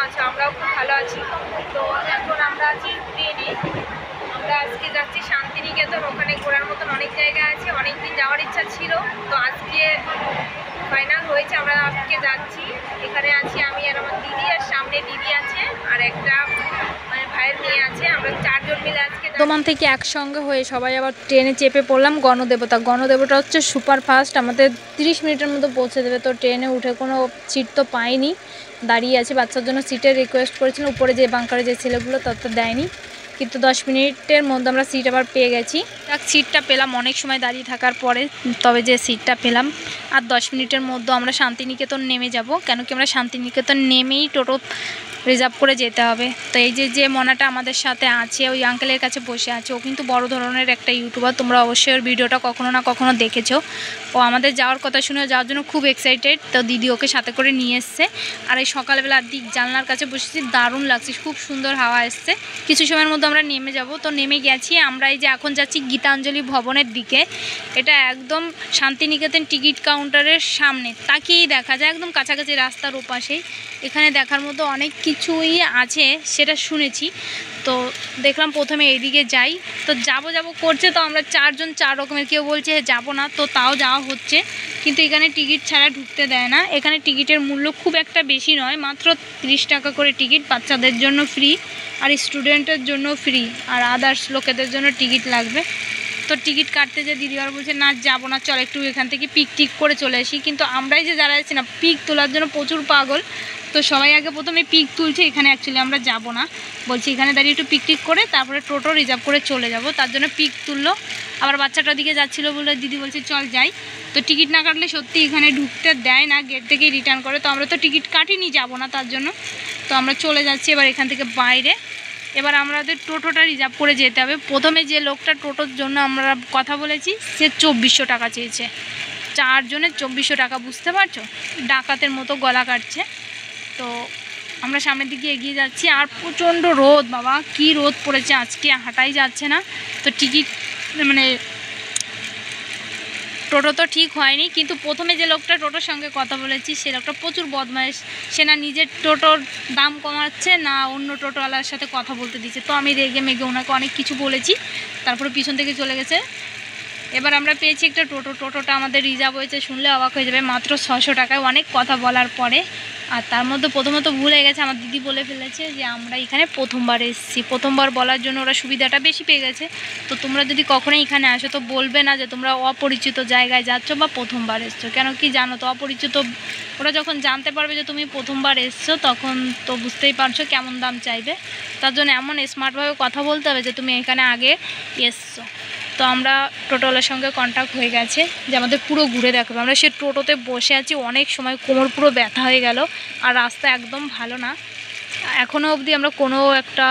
আছো, আমরাও খুব ভালো আছি। তো এখন আমরা আছি ট্রেনে। আমরা আজকে যাচ্ছি শান্তিনিকেতন। ওখানে ঘোরার মতন অনেক জায়গা আছে, অনেকদিন যাওয়ার ইচ্ছা ছিল, তো আজকে ফাইনাল হয়েছে। আমরা আজকে যাচ্ছি। এখানে আছি আমি আর আমার দিদি, আর সামনে দিদি আছে, আর একটা মানে ভাইয়ের মেয়ে আছে। আমরা 4 জন মিলে আজকে বর্ধমান থেকে একসঙ্গে হয়ে সবাই আবার ট্রেনে চেপে পড়লাম গণদেবতা। গণদেবতা হচ্ছে সুপার ফাস্ট, আমাদের 30 মিনিটের মতো পৌঁছে দেবে। তো ট্রেনে উঠে কোনো সিট তো পাইনি, দাঁড়িয়ে আছি। বাচ্চার জন্য সিটের রিকোয়েস্ট করেছিলাম, উপরে যে বাঙ্কারে যে ছেলেগুলো তত দেয়নি, কিন্তু 10 মিনিটের মধ্যে আমরা সিট আবার পেয়ে গেছি। সিটটা পেলাম অনেক সময় দাঁড়িয়ে থাকার পরে, তবে যে সিটটা পেলাম। আর 10 মিনিটের মধ্যে আমরা শান্তিনিকেতন নেমে যাব, কেন কি আমরা শান্তিনিকেতন নেমেই টোটো রিজার্ভ করে যেতে হবে। তো এই যে মনাটা আমাদের সাথে আছে, ওই আঙ্কেলের কাছে বসে আছে। ও কিন্তু বড় ধরনের একটা ইউটিউবার, তোমরা অবশ্যই ওর ভিডিওটা কখনো না কখনো দেখেছো। ও আমাদের যাওয়ার কথা শুনে যাওয়ার জন্য খুব এক্সাইটেড। তো দিদি ওকে সাথে করে নিয়ে এসছে। আর এই সকালবেলা দিক জানলার কাছে বসেছি, দারুণ লাগছে, খুব সুন্দর হাওয়া এসছে। কিছু সময়ের মধ্যে আমরা নেমে যাব। তো নেমে গেছি আমরা। এই যে এখন যাচ্ছি গীতাঞ্জলি ভবনের দিকে। এটা একদম শান্তিনিকেতন টিকিট কাউন্টারের সামনে, তাকিয়েই দেখা যায়, একদম কাছাকাছি রাস্তার ওপাশেই। এখানে দেখার মতো অনেক কিছুই আছে, সেটা শুনেছি। তো দেখলাম প্রথমে এইদিকে যাই। তো যাব করছে, তো আমরা 4 জন 4 রকমের, কেউ বলছে যাব না, তো তাও যাওয়া হচ্ছে। কিন্তু এখানে টিকিট ছাড়া ঢুকতে দেয় না। এখানে টিকিটের মূল্য খুব একটা বেশি নয়, মাত্র 30 টাকা করে টিকিট। বাচ্চাদের জন্য ফ্রি, আর স্টুডেন্টের জন্য ফ্রি, আর আদার্স লোকেদের জন্য টিকিট লাগবে। তো টিকিট কাটতে যে দিদিবার বলছে না যাবো না, চল একটু এখান থেকে পিক করে চলে আসি। কিন্তু আমরাই যে যারা আছি না, পিক তোলার জন্য প্রচুর পাগল। তো সবাই আগে প্রথমে পিক তুলছে, এখানে অ্যাকচুয়ালি আমরা যাব না, বলছি এখানে দাঁড়িয়ে একটু পিক করে তারপরে টোটো রিজার্ভ করে চলে যাব। তার জন্য পিক তুললো। আবার বাচ্চাটার দিকে যাচ্ছিলো বলে দিদি বলছে চল যাই। তো টিকিট না কাটলে সত্যি এখানে ঢুকতে দেয় না, গেট থেকেই রিটার্ন করে। তো আমরা তো টিকিট কাটিনি, যাব না তার জন্য। তো আমরা চলে যাচ্ছি এবার এখান থেকে বাইরে। এবার আমাদের টোটোটা রিজার্ভ করে যেতে হবে। প্রথমে যে লোকটা টোটোর জন্য আমরা কথা বলেছি, সে 2400 টাকা চেয়েছে। 4 জনের 2400 টাকা, বুঝতে পারছো? ডাকাতের মতো গলা কাটছে। তো আমরা সামনের দিকে এগিয়ে যাচ্ছি। আর প্রচণ্ড রোদ, বাবা কি রোদ পড়েছে আজকে, হাঁটাই যাচ্ছে না। তো টিকিট মানে টোটো তো ঠিক হয়নি, কিন্তু প্রথমে যে লোকটা টোটোর সঙ্গে কথা বলেছি, সে লোকটা প্রচুর বদমাইশ। সে না নিজের টোটোর দাম কমাচ্ছে, না অন্য টোটোওয়ালার সাথে কথা বলতে দিচ্ছে। তো আমি রেগে মেগে ওনাকে অনেক কিছু বলেছি, তারপরে পিছন থেকে চলে গেছে। এবার আমরা পেয়েছি একটা টোটোটা আমাদের রিজার্ভ হয়েছে, শুনলে অবাক হয়ে যাবে, মাত্র 600 টাকায়। অনেক কথা বলার পরে। আর তার মধ্যে প্রথমত ভুল হয়ে গেছে, আমার দিদি বলে ফেলেছে যে আমরা এখানে প্রথমবার এসেছি। প্রথমবার বলার জন্য ওরা সুবিধাটা বেশি পেয়ে গেছে। তো তোমরা যদি কখনোই এখানে আসো, তো বলবে না যে তোমরা অপরিচিত জায়গায় যাচ্ছ বা প্রথমবার এসছো। কেন কি জানো তো, অপরিচিত ওরা যখন জানতে পারবে যে তুমি প্রথমবার এসছো, তখন তো বুঝতেই পারছো কেমন দাম চাইবে। তার জন্য এমন স্মার্টভাবে কথা বলতে হবে যে তুমি এখানে আগে এসছো। তো আমরা টোটোওয়ালার সঙ্গে কন্ট্যাক্ট হয়ে গেছে যে আমাদের পুরো ঘুরে দেখাবে। আমরা সে টোটোতে বসে আছি, অনেক সময় কোমর পুরো ব্যথা হয়ে গেল। আর রাস্তা একদম ভালো না, এখনও অবধি আমরা কোনো একটা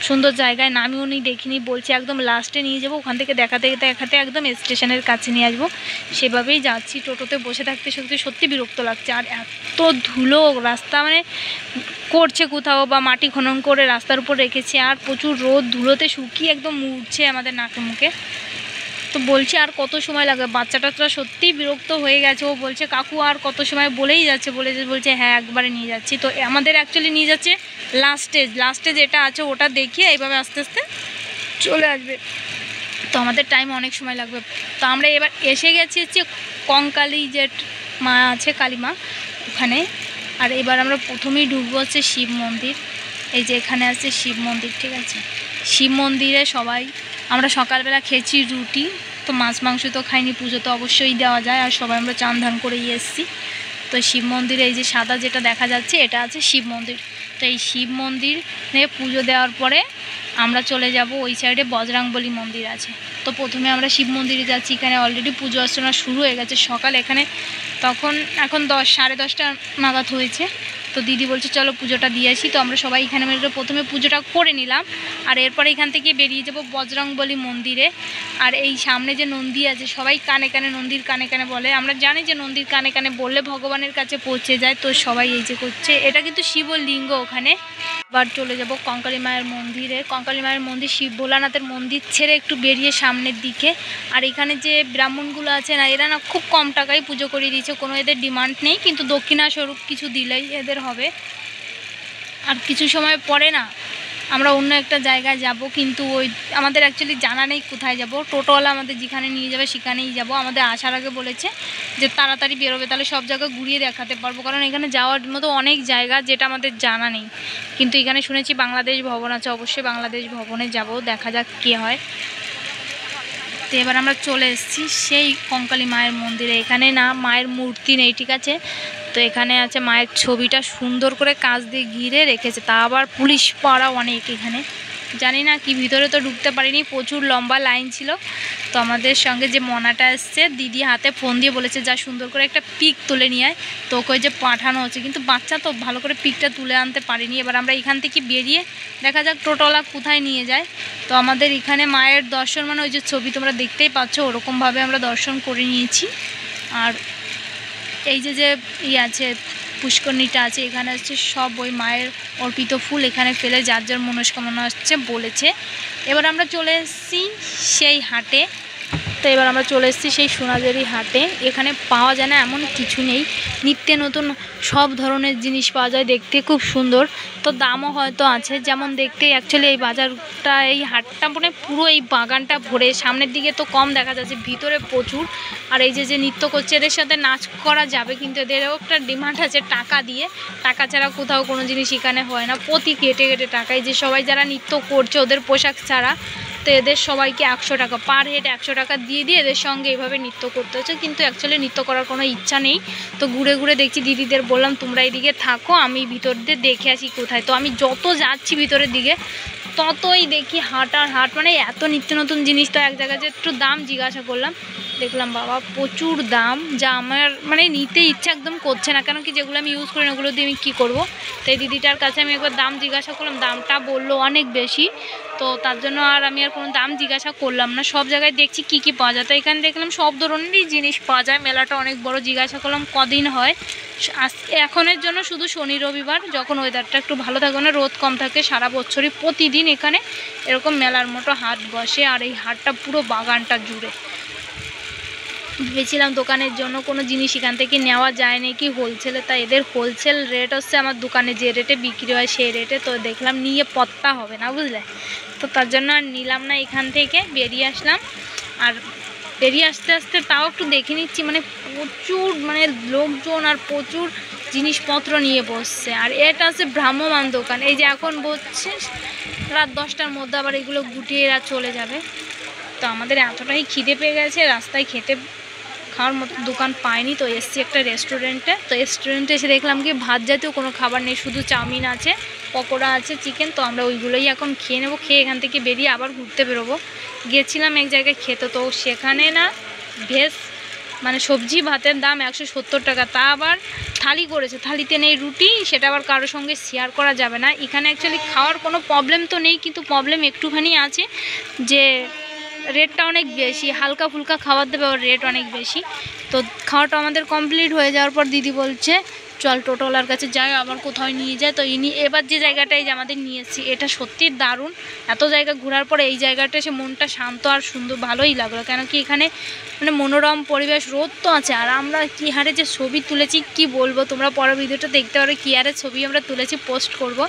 সুন্দর জায়গায় নামিও নি, দেখিনি। বলছি একদম লাস্টে নিয়ে যাবো, ওখান থেকে দেখাতে দেখাতে একদম স্টেশনের কাছে নিয়ে আসবো। সেভাবেই যাচ্ছি। টোটোতে বসে থাকতে সত্যি বিরক্ত লাগছে। আর এত ধুলো রাস্তা, মানে করছে কোথাও বা মাটি খনন করে রাস্তার উপর রেখেছে। আর প্রচুর রোদ, ধুলোতে শুকিয়ে একদম উঠছে আমাদের নাকে মুখে। তো বলছি আর কত সময় লাগবে, বাচ্চাটা সত্যিই বিরক্ত হয়ে গেছে। ও বলছে কাকু আর কত সময়, বলেই যাচ্ছে, বলছে হ্যাঁ একবারে নিয়ে যাচ্ছি। তো আমাদের অ্যাকচুয়ালি নিয়ে যাচ্ছে লাস্টে যেটা আছে ওটা দেখিয়ে এইভাবে আস্তে আস্তে চলে আসবে। তো আমাদের টাইম অনেক সময় লাগবে। তো আমরা এবার এসে গেছি হচ্ছে কঙ্কালী যে মা আছে, কালী মা, ওখানে। আর এবার আমরা প্রথমেই ঢুকবো হচ্ছে শিব মন্দির। এই যে এখানে আছে শিব মন্দির, ঠিক আছে। শিব মন্দিরে সবাই আমরা সকালবেলা খেয়েছি রুটি। তো মাছ মাংস তো খাইনি, পুজো তো অবশ্যই দেওয়া যায়। আর সবাই আমরা চান ধান করেই এসেছি। তো শিব মন্দিরে এই যে সাদা যেটা দেখা যাচ্ছে, এটা আছে শিব মন্দির। তো এই শিব মন্দিরে পুজো দেওয়ার পরে আমরা চলে যাব ওই সাইডে বজরংবলী মন্দির আছে। তো প্রথমে আমরা শিব মন্দিরে যাচ্ছি। এখানে অলরেডি পুজো অর্চনা শুরু হয়ে গেছে সকাল। এখানে এখন 10-10:30 নাগাদ হয়েছে। তো দিদি বলছে চলো পুজোটা দিয়ে আসি। তো আমরা সবাই এখানে প্রথমে পুজোটা করে নিলাম। আর এরপরে এখান থেকে বেরিয়ে যাব বজরংবলী মন্দিরে। আর এই সামনে যে নন্দী আছে, সবাই কানে কানে নন্দীর কানে কানে বলে। আমরা জানি যে নন্দীর কানে কানে বললে ভগবানের কাছে পৌঁছে যায়। তো সবাই এই যে করছে, এটা কিন্তু শিবলিঙ্গ ওখানে। এবার চলে যাব কঙ্কালী মায়ের মন্দিরে। কঙ্কালী মায়ের মন্দির শিব ভোলানাথের মন্দির ছেড়ে একটু বেরিয়ে সামনের দিকে। আর এখানে যে ব্রাহ্মণগুলো আছে না, এরা না খুব কম টাকায় পুজো করিয়ে দিয়েছে, কোনো এদের ডিমান্ড নেই, কিন্তু দক্ষিণা স্বরূপ কিছু দিলেই এদের হবে। আর কিছু সময় পরে না আমরা অন্য একটা জায়গায় যাব, কিন্তু ওই আমাদের অ্যাকচুয়ালি জানা নেই কোথায় যাব। টোটোওয়ালা আমাদের যেখানে নিয়ে যাবে সেখানেই যাব। আমাদের আসার আগে বলেছে যে তাড়াতাড়ি বেরোবে, তাহলে সব জায়গা ঘুরিয়ে দেখাতে পারবো, কারণ এখানে যাওয়ার মতো অনেক জায়গা যেটা আমাদের জানা নেই। কিন্তু এখানে শুনেছি বাংলাদেশ ভবন আছে, অবশ্যই বাংলাদেশ ভবনে যাব, দেখা যাক কী হয়। তো এবার আমরা চলে এসেছি সেই কঙ্কালী মায়ের মন্দিরে। এখানে না মায়ের মূর্তি নেই, ঠিক আছে, তো এখানে আছে মায়ের ছবিটা সুন্দর করে কাঁচ দিয়ে ঘিরে রেখেছে, তা আবার পুলিশ পাড়া অনেক এখানে, জানি না কি, ভিতরে তো ঢুকতে পারিনি, প্রচুর লম্বা লাইন ছিল। তো আমাদের সঙ্গে যে মনাটা এসছে, দিদি হাতে ফোন দিয়ে বলেছে যা সুন্দর করে একটা পিক তুলে নিয়ে আয়, তো ওকে যে পাঠানো হচ্ছে, কিন্তু বাচ্চা তো ভালো করে পিকটা তুলে আনতে পারিনি। এবার আমরা এখান থেকে বেরিয়ে দেখা যাক টোটোওয়ালা কোথায় নিয়ে যায়। তো আমাদের এখানে মায়ের দর্শন মানে ওই যে ছবি তোমরা দেখতেই পাচ্ছ ওরকমভাবে আমরা দর্শন করে নিয়েছি। আর এই যে আছে পুষ্করণীটা আছে, এখানে হচ্ছে সব ওই মায়ের অর্পিত ফুল এখানে ফেলে যার যার মনস্কামনা হচ্ছে বলেছে। এবার আমরা চলে এসেছি সেই হাটে। তো এবার আমরা চলে এসেছি সেই সোনাঝুরি হাটে। এখানে পাওয়া যায় না এমন কিছু নেই, নিত্য নতুন সব ধরনের জিনিস পাওয়া যায়, দেখতে খুব সুন্দর, তো দামও হয়তো আছে। যেমন দেখতে অ্যাকচুয়ালি এই বাজারটা, এই হাটটা মানে পুরো এই বাগানটা ভরে, সামনের দিকে তো কম দেখা যাচ্ছে, ভিতরে প্রচুর। আর এই যে নৃত্য করছে, এদের সাথে নাচ করা যাবে, কিন্তু এদেরও একটা ডিমান্ড আছে টাকা দিয়ে, টাকা ছাড়া কোথাও কোনো জিনিস এখানে হয় না, প্রতি কেটে কেটে টাকা। এই যে সবাই যারা নৃত্য করছে ওদের পোশাক ছাড়া, তো এদের সবাইকে 100 টাকা পার হেড, 100 টাকা দিয়ে এদের সঙ্গে এইভাবে নৃত্য করতে হচ্ছে, কিন্তু অ্যাকচুয়ালি নৃত্য করার কোনো ইচ্ছা নেই। তো ঘুরে ঘুরে দেখছি, দিদিদের বললাম তোমরা এইদিকে থাকো, আমি ভিতর দিয়ে দেখে আসি কোথায়। তো আমি যত যাচ্ছি ভিতরের দিকে ততই দেখি হাট আর হাট, মানে এত নিত্য নতুন জিনিস। তো এক জায়গায় যে একটু দাম জিজ্ঞাসা করলাম, দেখলাম বাবা প্রচুর দাম, যা আমার মানে নিতে ইচ্ছা একদম করছে না, কেন কি যেগুলো আমি ইউজ করি না ওগুলো দিয়ে আমি কী করবো। তো এই দিদিটার কাছে আমি একবার দাম জিজ্ঞাসা করলাম, দামটা বললো অনেক বেশি, তো তার জন্য আর আমি আর কোনো দাম জিজ্ঞাসা করলাম না। সব জায়গায় দেখছি কী কী পাওয়া যায়, তো এখানে দেখলাম সব ধরনেরই জিনিস পাওয়া যায়, মেলাটা অনেক বড়। জিজ্ঞাসা করলাম কদিন হয়, এখনের জন্য শুধু শনি রবিবার, যখন ওয়েদারটা একটু ভালো থাকে না, রোদ কম থাকে, সারা বছরই প্রতিদিন এখানে এরকম মেলার মতো হাট বসে। আর এই হাটটা পুরো বাগানটা জুড়ে। ভেবেছিলাম দোকানের জন্য কোনো জিনিস এখান থেকে নেওয়া যায় নাকি হোলসেলে, তাই এদের হোলসেল রেট হচ্ছে আমার দোকানে যে রেটে বিক্রি হয় সেই রেটে, তো দেখলাম নিয়ে পত্তা হবে না, বুঝলে, তো তার জন্য আর নিলাম না, এখান থেকে বেরিয়ে আসলাম। আর বেরিয়ে আসতে আসতে তাও একটু দেখে নিচ্ছি, মানে প্রচুর মানে লোকজন আর প্রচুর জিনিসপত্র নিয়ে বসছে। আর এটা হচ্ছে ভ্রাম্যমান দোকান, এই যে এখন বসছে রাত 10টার মধ্যে, আবার এগুলো গুটিয়ে এরা চলে যাবে। তো আমাদের এতটাই খিদে পেয়ে গেছে, রাস্তায় খাওয়ার মতো দোকান পাইনি, তো এসছি একটা রেস্টুরেন্টে। তো রেস্টুরেন্টে এসে দেখলাম কি ভাত জাতীয় কোনো খাবার নেই, শুধু চাউমিন আছে, পকোড়া আছে, চিকেন। তো আমরা ওইগুলোই এখন খেয়ে নেবো, খেয়ে এখান থেকে বেরিয়ে আবার ঘুরতে বেরোবো। গেছিলাম এক জায়গায় খেতে, তো সেখানে না ভেজ মানে সবজি ভাতের দাম 170 টাকা, তা আবার থালি করেছে, থালিতে নেই রুটি, সেটা আবার কারোর সঙ্গে শেয়ার করা যাবে না। এখানে অ্যাকচুয়ালি খাওয়ার কোনো প্রবলেম তো নেই, কিন্তু প্রবলেম একটুখানি আছে যে রেটটা অনেক বেশি, হালকা ফুলকা খাবার দেবে ওর রেট অনেক বেশি। তো খাওয়াটা আমাদের কমপ্লিট হয়ে যাওয়ার পর দিদি বলছে চল টোটোওয়ালার কাছে যাই, আবার কোথাও নিয়ে যায়। তো ইনি এবার যে জায়গাটায় যে আমাদের নিয়ে এসেছি এটা সত্যি দারুণ। এত জায়গা ঘোরার পরে এই জায়গাটা এসে মনটা শান্ত আর সুন্দর, ভালোই লাগলো, কেন কি এখানে মানে মনোরম পরিবেশ, রোদ তো আছে। আর আমরা কী হারে যে ছবি তুলেছি কি বলবো, তোমরা পরের ভিডিওটা দেখতে পারো কী হারে ছবি আমরা তুলেছি, পোস্ট করব।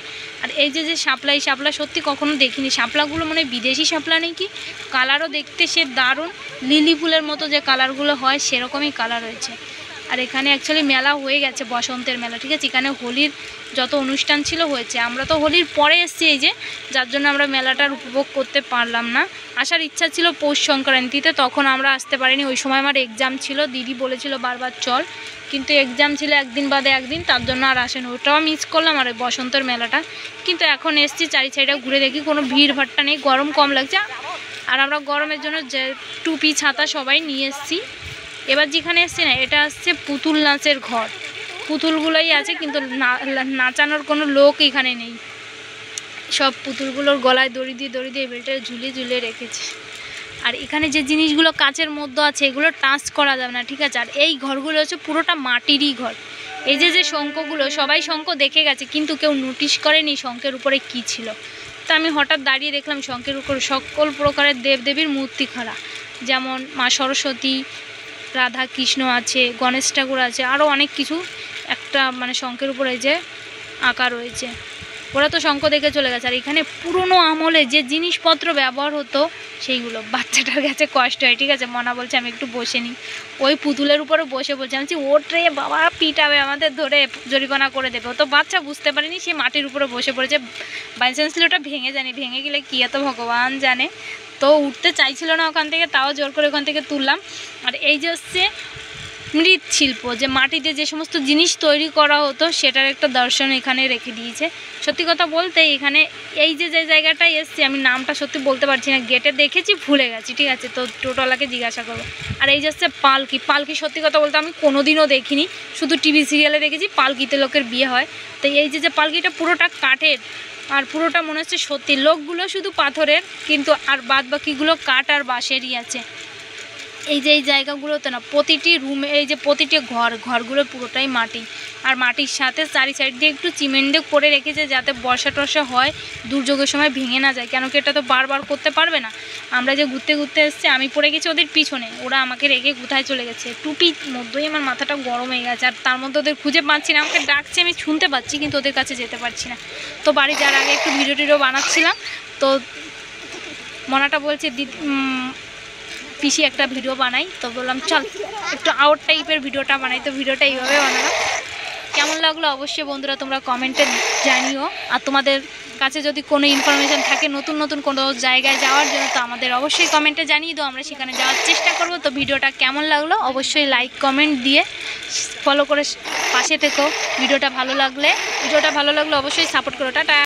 আর এই যে শাপলা, এই শাপলা সত্যি কখনো দেখিনি, শাপলাগুলো মানে বিদেশি শাপলা নেই কি, কালারও দেখতে সে দারুণ, লিলি ফুলের মতো যে কালারগুলো হয় সেরকমই কালার রয়েছে। আর এখানে অ্যাকচুয়ালি মেলা হয়ে গেছে, বসন্তের মেলা, ঠিক আছে, এখানে হোলির যত অনুষ্ঠান ছিল হয়েছে, আমরা তো হোলির পরে এসেছি এই যে, যার জন্য আমরা মেলাটার উপভোগ করতে পারলাম না। আসার ইচ্ছা ছিল পৌষ সংক্রান্তিতে, তখন আমরা আসতে পারিনি, ওই সময় আমার এক্সাম ছিল, দিদি বলেছিল বারবার চল, কিন্তু এক্সাম ছিল একদিন বাদে একদিন, তার জন্য আর আসেন, ওটাও মিস করলাম। আর বসন্তের মেলাটা কিন্তু এখন এসেছি, চারি সাইডে ঘুরে দেখি কোনো ভিড় ভাট্টা নেই, গরম কম লাগছে। আর আমরা গরমের জন্য যে টুপি ছাতা সবাই নিয়ে এসেছি। এবার যেখানে এসছি না, এটা হচ্ছে পুতুল নাচের ঘর, পুতুলগুলোই আছে, কিন্তু নাচানোর কোনো লোক এখানে নেই, সব পুতুলগুলোর গলায় দড়ি দিয়ে বেল্টে ঝুলিয়ে রেখেছে। আর এখানে যে জিনিসগুলো কাচের মধ্যে আছে এগুলো টাচ করা যাবে না, ঠিক আছে। আর এই ঘরগুলো হচ্ছে পুরোটা মাটিরই ঘর। এই যে শঙ্খগুলো, সবাই শঙ্খ দেখে গেছে, কিন্তু কেউ নোটিশ করেনি শঙ্খের উপরে কি ছিল। তা আমি হঠাৎ দাঁড়িয়ে দেখলাম শঙ্খের উপর সকল প্রকারের দেবদেবীর মূর্তি খাড়া, যেমন মা সরস্বতী, রাধা কৃষ্ণ আছে, গণেশ ঠাকুর আছে, আরও অনেক কিছু একটা মানে শঙ্খের উপরে যে আঁকা রয়েছে। ওরা তো শঙ্খ দেখে চলে গেছে। আর এখানে পুরনো আমলে যে জিনিসপত্র ব্যবহার হতো সেইগুলো, বাচ্চাটার কাছে কষ্ট হয়, ঠিক আছে। মনা বলছে আমি একটু বসে নিই, ওই পুতুলের উপরে বসে বলছে, আমি বলছি ওঠ রে বাবা, পিটাবে আমাদের, ধরে জরিমানা করে দেবে। ও তো বাচ্চা, বুঝতে পারিনি, সে মাটির উপরে বসে পড়েছে। বাই চান্সলি ওটা ভেঙে জানি, ভেঙে গেলে কী এত ভগবান জানে। তো উঠতে চাইছিল না ওখান থেকে, তাও জোর করে ওখান থেকে তুললাম। আর এই যে হচ্ছে মৃৎশিল্প, যে মাটিতে যে সমস্ত জিনিস তৈরি করা হতো সেটার একটা দর্শন এখানে রেখে দিয়েছে। সত্যি কথা বলতে এখানে এই যে জায়গাটায় এসছি, আমি নামটা সত্যি বলতে পারছি না, গেটে দেখেছি ভুলে গেছি, ঠিক আছে, তো টোটোওয়ালাকে জিজ্ঞাসা করবো। আর এই যে হচ্ছে পালকি, পালকি সত্যি কথা বলতে আমি কোনোদিনও দেখিনি, শুধু টিভি সিরিয়ালে দেখেছি পালকিতে লোকের বিয়ে হয়। তো এই যে পালকিটা পুরোটা কাঠের, আর পুরোটা মনে হচ্ছে সত্যি, লোকগুলো শুধু পাথরের, কিন্তু আর বাদ বাকিগুলো কাঠ আর বাঁশেরই আছে। এই যে এই জায়গাগুলোতে না, প্রতিটি রুমে, এই যে প্রতিটি ঘরগুলো পুরোটাই মাটি, আর মাটির সাথে চারি সাইড দিয়ে একটু চিমেন্ট দিয়ে করে রেখেছে যাতে বর্ষা টর্ষা হয় দুর্যোগের সময় ভেঙে না যায়, কেন কি এটা তো বারবার করতে পারবে না। আমরা যে ঘুরতে ঘুরতে এসেছি, আমি পড়ে গেছি ওদের পিছনে, ওরা আমাকে রেখে কোথায় চলে গেছে, টুপির মধ্যেই আমার মাথাটা গরম হয়ে গেছে। আর তার মধ্যে ওদের খুঁজে পাচ্ছি না, আমাকে ডাকছে, আমি শুনতে পাচ্ছি কিন্তু ওদের কাছে যেতে পারছি না। তো বাড়ি যাওয়ার আগে একটু ভিডিও টিডিও বানাচ্ছিলাম, তো মনাটা বলছে পিসি একটা ভিডিও বানাই, তো বললাম চল একটু আউট টাইপের ভিডিওটা বানাই। তো ভিডিওটা এইভাবে বানালাম। কেমন লাগলো অবশ্যই বন্ধুরা তোমরা কমেন্টে জানিও। আর তোমাদের কাছে যদি কোনো ইনফরমেশান থাকে নতুন নতুন কোনো জায়গায় যাওয়ার জন্য, তো আমাদের অবশ্যই কমেন্টে জানিয়ে দাও, আমরা সেখানে যাওয়ার চেষ্টা করব। তো ভিডিওটা কেমন লাগলো অবশ্যই লাইক কমেন্ট দিয়ে ফলো করে পাশে থেকো। ভিডিওটা ভালো লাগলে অবশ্যই সাপোর্ট করো। টাটা।